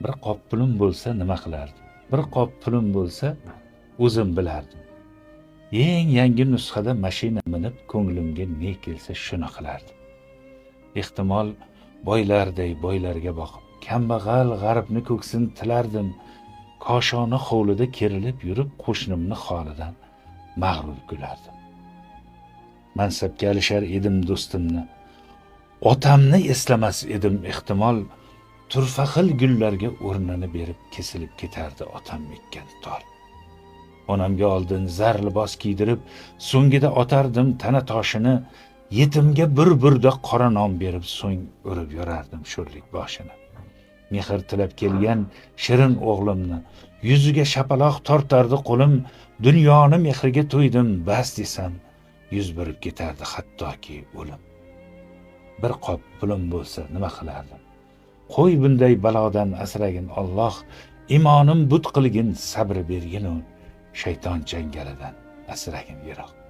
Bir qop pulim bo'lsa nima qilardim? Bir qop pulim bo'lsa o'zim bilardim. Eng yangi nusxada mashina minib ko'nglimga ne kelsa shuni qilardim. Ehtimol boylarday boylarga boqib, kambag'al g'arbni ko'ksini tilardim. Koshona hovlida kerilib yurib qo'shnimni holidan mag'rur kulardim. Mansabga alishar edim do'stimni, otamni eslamas edim ehtimol. Turfa xil gullarga o'rnini berib kesilib ketardi otam ekkan tol. Onamga oldin zar libos kiydirib, so'ngida otardim tana toshini, yetimga bir burda qora non berib so'ng o'rib yorardim sho'rlik boshini. Mehr tilab kelgan shirin o'g'limni, yuziga shapaloq tortardi qo'lim, dunyoni mehriga to'ydim bas desam, yuz berib ketardi hattoki o'lim. Bir qop pulim bo'lsa nima qilardim? Qo'y bunday balodan asragin Alloh, imonim but qilgin, sabr bergin u, shayton jangalidan asragin yiroq.